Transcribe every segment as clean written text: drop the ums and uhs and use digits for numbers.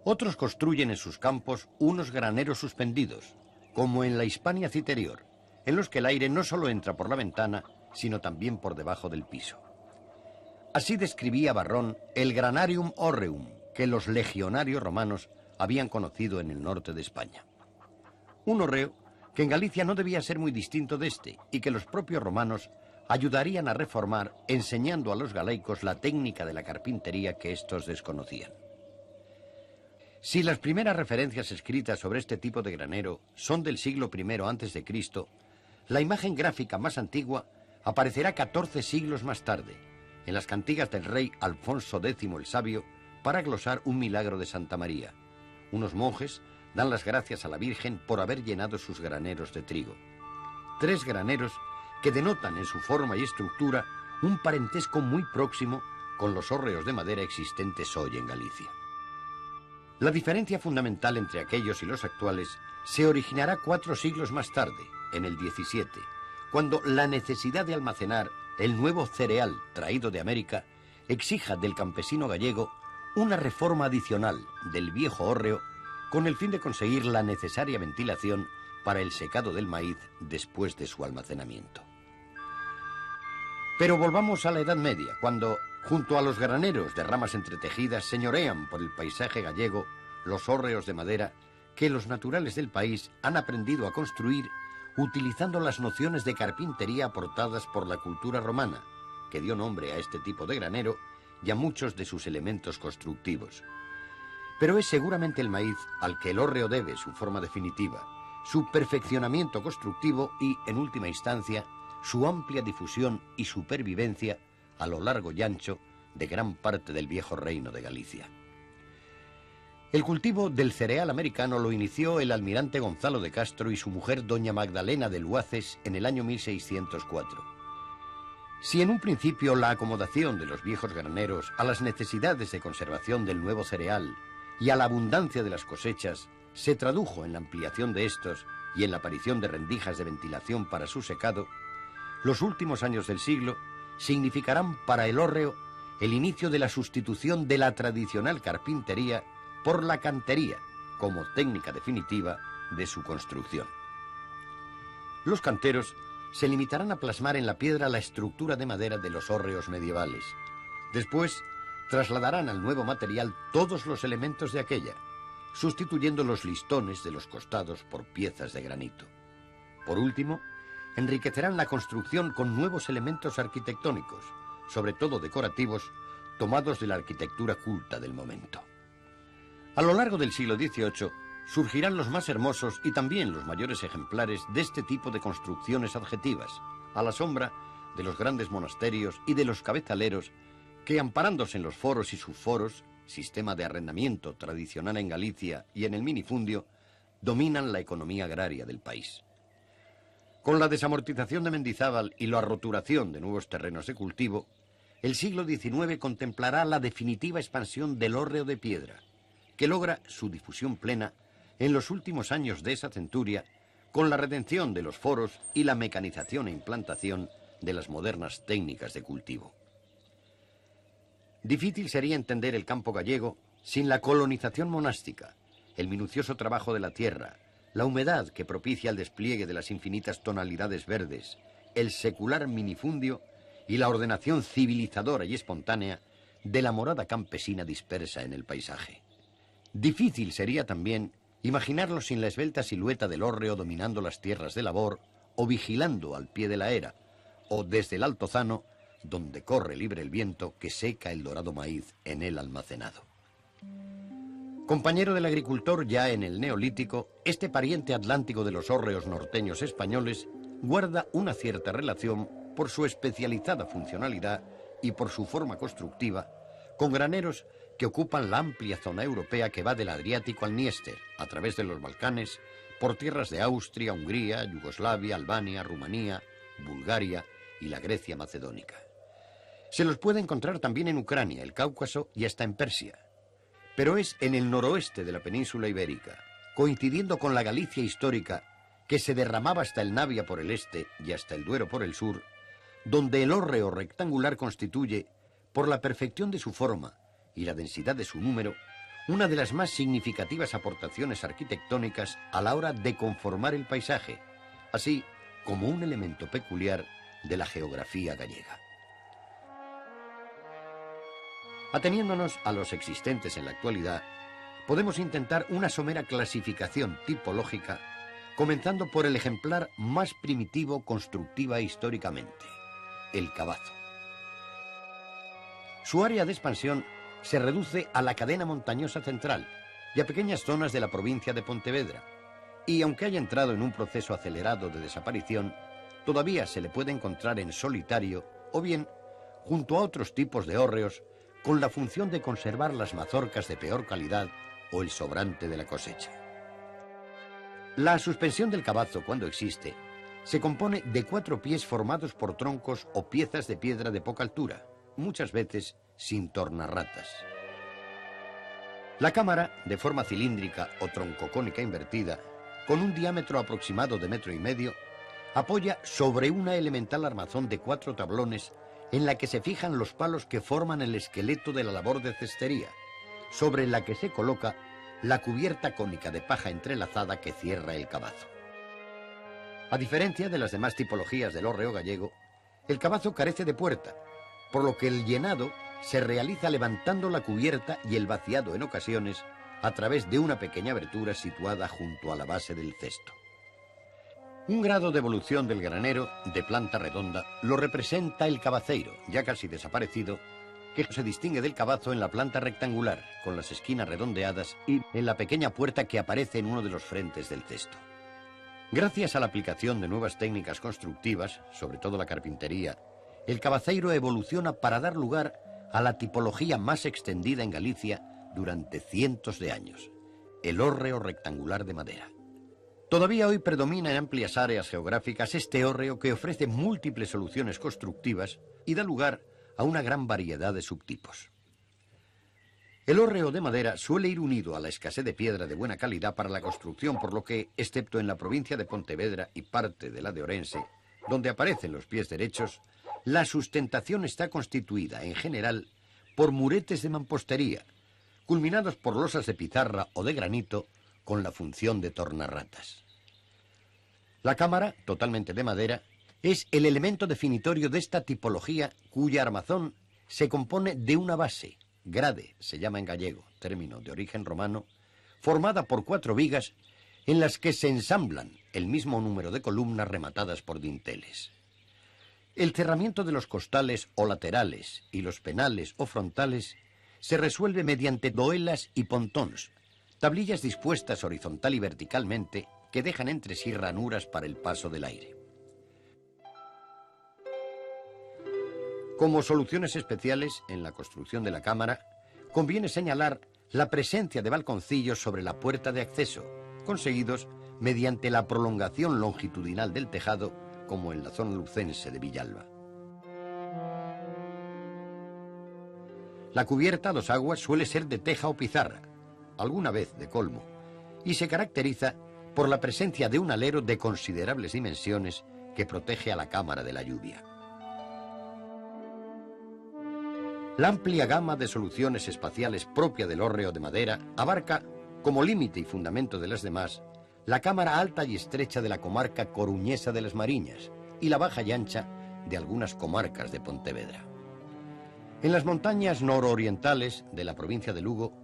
Otros construyen en sus campos unos graneros suspendidos, como en la Hispania Citerior, en los que el aire no solo entra por la ventana, sino también por debajo del piso. Así describía Varrón el granarium horreum que los legionarios romanos habían conocido en el norte de España. Un hórreo que en Galicia no debía ser muy distinto de este y que los propios romanos ayudarían a reformar enseñando a los galaicos la técnica de la carpintería que éstos desconocían. Si las primeras referencias escritas sobre este tipo de granero son del siglo I a.C., la imagen gráfica más antigua aparecerá 14 siglos más tarde, en las cantigas del rey Alfonso X el Sabio, para glosar un milagro de Santa María. Unos monjes dan las gracias a la Virgen por haber llenado sus graneros de trigo. 3 graneros que denotan en su forma y estructura un parentesco muy próximo con los hórreos de madera existentes hoy en Galicia. La diferencia fundamental entre aquellos y los actuales se originará 4 siglos más tarde, en el XVII, cuando la necesidad de almacenar el nuevo cereal traído de América exija del campesino gallego una reforma adicional del viejo hórreo con el fin de conseguir la necesaria ventilación para el secado del maíz después de su almacenamiento. Pero volvamos a la Edad Media, cuando, junto a los graneros de ramas entretejidas, señorean por el paisaje gallego los hórreos de madera que los naturales del país han aprendido a construir utilizando las nociones de carpintería aportadas por la cultura romana, que dio nombre a este tipo de granero y a muchos de sus elementos constructivos. Pero es seguramente el maíz al que el hórreo debe su forma definitiva, su perfeccionamiento constructivo y, en última instancia, su amplia difusión y supervivencia a lo largo y ancho de gran parte del viejo reino de Galicia. El cultivo del cereal americano lo inició el almirante Gonzalo de Castro y su mujer doña Magdalena de Luaces en el año 1604. Si en un principio la acomodación de los viejos graneros a las necesidades de conservación del nuevo cereal y a la abundancia de las cosechas se tradujo en la ampliación de estos y en la aparición de rendijas de ventilación para su secado, los últimos años del siglo significarán para el hórreo el inicio de la sustitución de la tradicional carpintería por la cantería como técnica definitiva de su construcción. Los canteros se limitarán a plasmar en la piedra la estructura de madera de los hórreos medievales. Después trasladarán al nuevo material todos los elementos de aquella, sustituyendo los listones de los costados por piezas de granito. Por último, enriquecerán la construcción con nuevos elementos arquitectónicos, sobre todo decorativos, tomados de la arquitectura culta del momento. A lo largo del siglo XVIII surgirán los más hermosos y también los mayores ejemplares de este tipo de construcciones adjetivas, a la sombra de los grandes monasterios y de los cabezaleros que, amparándose en los foros y subforos, sistema de arrendamiento tradicional en Galicia y en el minifundio, dominan la economía agraria del país. Con la desamortización de Mendizábal y la roturación de nuevos terrenos de cultivo, el siglo XIX contemplará la definitiva expansión del hórreo de piedra, que logra su difusión plena en los últimos años de esa centuria con la redención de los foros y la mecanización e implantación de las modernas técnicas de cultivo. Difícil sería entender el campo gallego sin la colonización monástica, el minucioso trabajo de la tierra, la humedad que propicia el despliegue de las infinitas tonalidades verdes, el secular minifundio y la ordenación civilizadora y espontánea de la morada campesina dispersa en el paisaje. Difícil sería también imaginarlo sin la esbelta silueta del hórreo dominando las tierras de labor o vigilando al pie de la era, o desde el altozano, donde corre libre el viento que seca el dorado maíz en él almacenado. Compañero del agricultor ya en el Neolítico, este pariente atlántico de los hórreos norteños españoles guarda una cierta relación por su especializada funcionalidad y por su forma constructiva, con graneros que ocupan la amplia zona europea que va del Adriático al Dniester, a través de los Balcanes, por tierras de Austria, Hungría, Yugoslavia, Albania, Rumanía, Bulgaria y la Grecia macedónica. Se los puede encontrar también en Ucrania, el Cáucaso y hasta en Persia. Pero es en el noroeste de la península ibérica, coincidiendo con la Galicia histórica, que se derramaba hasta el Navia por el este y hasta el Duero por el sur, donde el hórreo rectangular constituye, por la perfección de su forma y la densidad de su número, una de las más significativas aportaciones arquitectónicas a la hora de conformar el paisaje, así como un elemento peculiar de la geografía gallega. Ateniéndonos a los existentes en la actualidad, podemos intentar una somera clasificación tipológica, comenzando por el ejemplar más primitivo constructiva e históricamente, el cabazo. Su área de expansión se reduce a la cadena montañosa central y a pequeñas zonas de la provincia de Pontevedra, y aunque haya entrado en un proceso acelerado de desaparición, todavía se le puede encontrar en solitario o bien junto a otros tipos de hórreos con la función de conservar las mazorcas de peor calidad o el sobrante de la cosecha. La suspensión del cabazo, cuando existe, se compone de 4 pies formados por troncos o piezas de piedra de poca altura, muchas veces sin tornarratas. La cámara, de forma cilíndrica o troncocónica invertida, con un diámetro aproximado de 1,5 metros, apoya sobre una elemental armazón de 4 tablones en la que se fijan los palos que forman el esqueleto de la labor de cestería, sobre la que se coloca la cubierta cónica de paja entrelazada que cierra el cabazo. A diferencia de las demás tipologías del hórreo gallego, el cabazo carece de puerta, por lo que el llenado se realiza levantando la cubierta y el vaciado en ocasiones a través de una pequeña abertura situada junto a la base del cesto. Un grado de evolución del granero, de planta redonda, lo representa el cabaceiro, ya casi desaparecido, que se distingue del cabazo en la planta rectangular, con las esquinas redondeadas y en la pequeña puerta que aparece en uno de los frentes del cesto. Gracias a la aplicación de nuevas técnicas constructivas, sobre todo la carpintería, el cabaceiro evoluciona para dar lugar a la tipología más extendida en Galicia durante cientos de años, el hórreo rectangular de madera. Todavía hoy predomina en amplias áreas geográficas este hórreo que ofrece múltiples soluciones constructivas y da lugar a una gran variedad de subtipos. El hórreo de madera suele ir unido a la escasez de piedra de buena calidad para la construcción, por lo que, excepto en la provincia de Pontevedra y parte de la de Orense, donde aparecen los pies derechos, la sustentación está constituida, en general, por muretes de mampostería, culminados por losas de pizarra o de granito, con la función de tornarratas. La cámara, totalmente de madera, es el elemento definitorio de esta tipología cuya armazón se compone de una base, grade, se llama en gallego, término de origen romano, formada por 4 vigas en las que se ensamblan el mismo número de columnas rematadas por dinteles. El cerramiento de los costales o laterales y los penales o frontales se resuelve mediante doelas y pontons, tablillas dispuestas horizontal y verticalmente que dejan entre sí ranuras para el paso del aire. Como soluciones especiales en la construcción de la cámara, conviene señalar la presencia de balconcillos sobre la puerta de acceso, conseguidos mediante la prolongación longitudinal del tejado, como en la zona lucense de Villalba. La cubierta a 2 aguas suele ser de teja o pizarra, alguna vez de colmo, y se caracteriza por la presencia de un alero de considerables dimensiones que protege a la cámara de la lluvia. La amplia gama de soluciones espaciales propia del hórreo de madera abarca, como límite y fundamento de las demás, la cámara alta y estrecha de la comarca coruñesa de las Mariñas y la baja y ancha de algunas comarcas de Pontevedra. En las montañas nororientales de la provincia de Lugo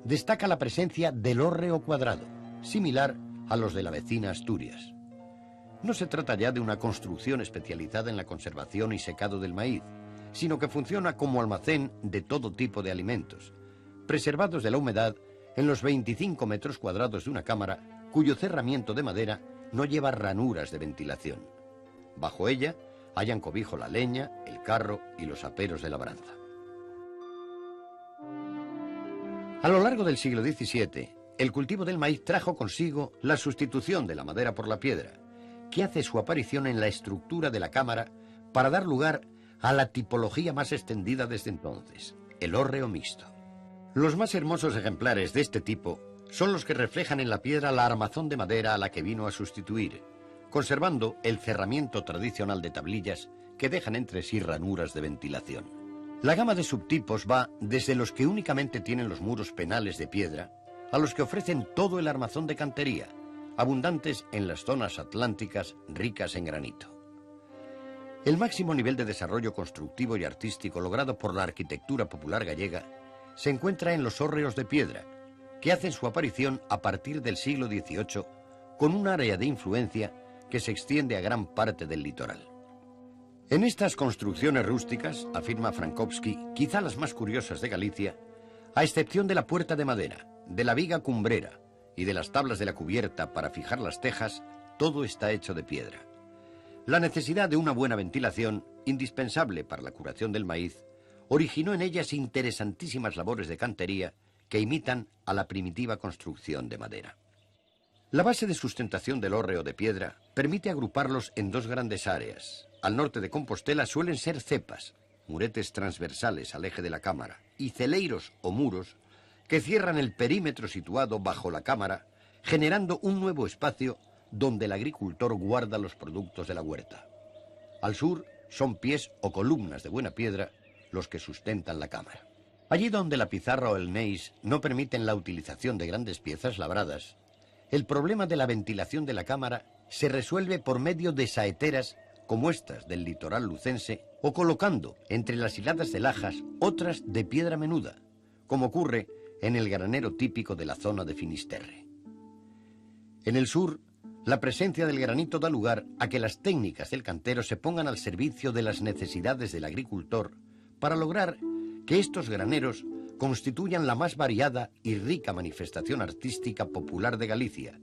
destaca la presencia del hórreo cuadrado, similar a los de la vecina Asturias. No se trata ya de una construcción especializada en la conservación y secado del maíz, sino que funciona como almacén de todo tipo de alimentos, preservados de la humedad en los 25 metros cuadrados de una cámara cuyo cerramiento de madera no lleva ranuras de ventilación. Bajo ella hallan cobijo la leña, el carro y los aperos de labranza. A lo largo del siglo XVII, el cultivo del maíz trajo consigo la sustitución de la madera por la piedra, que hace su aparición en la estructura de la cámara para dar lugar a la tipología más extendida desde entonces, el hórreo mixto. Los más hermosos ejemplares de este tipo son los que reflejan en la piedra la armazón de madera a la que vino a sustituir, conservando el cerramiento tradicional de tablillas que dejan entre sí ranuras de ventilación. La gama de subtipos va desde los que únicamente tienen los muros penales de piedra a los que ofrecen todo el armazón de cantería, abundantes en las zonas atlánticas ricas en granito. El máximo nivel de desarrollo constructivo y artístico logrado por la arquitectura popular gallega se encuentra en los hórreos de piedra, que hacen su aparición a partir del siglo XVIII con un área de influencia que se extiende a gran parte del litoral. En estas construcciones rústicas, afirma Frankowski, quizá las más curiosas de Galicia, a excepción de la puerta de madera, de la viga cumbrera y de las tablas de la cubierta para fijar las tejas, todo está hecho de piedra. La necesidad de una buena ventilación, indispensable para la curación del maíz, originó en ellas interesantísimas labores de cantería que imitan a la primitiva construcción de madera. La base de sustentación del hórreo de piedra permite agruparlos en dos grandes áreas. Al norte de Compostela suelen ser cepas, muretes transversales al eje de la cámara, y celeiros o muros que cierran el perímetro situado bajo la cámara, generando un nuevo espacio donde el agricultor guarda los productos de la huerta. Al sur son pies o columnas de buena piedra los que sustentan la cámara. Allí donde la pizarra o el neis no permiten la utilización de grandes piezas labradas, el problema de la ventilación de la cámara se resuelve por medio de saeteras como estas del litoral lucense, o colocando entre las hiladas de lajas otras de piedra menuda, como ocurre en el granero típico de la zona de Finisterre. En el sur, la presencia del granito da lugar a que las técnicas del cantero se pongan al servicio de las necesidades del agricultor para lograr que estos graneros constituyan la más variada y rica manifestación artística popular de Galicia,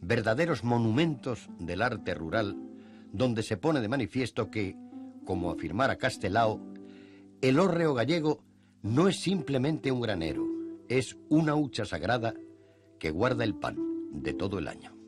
verdaderos monumentos del arte rural, donde se pone de manifiesto que, como afirmara Castelao, el hórreo gallego no es simplemente un granero, es una hucha sagrada que guarda el pan de todo el año.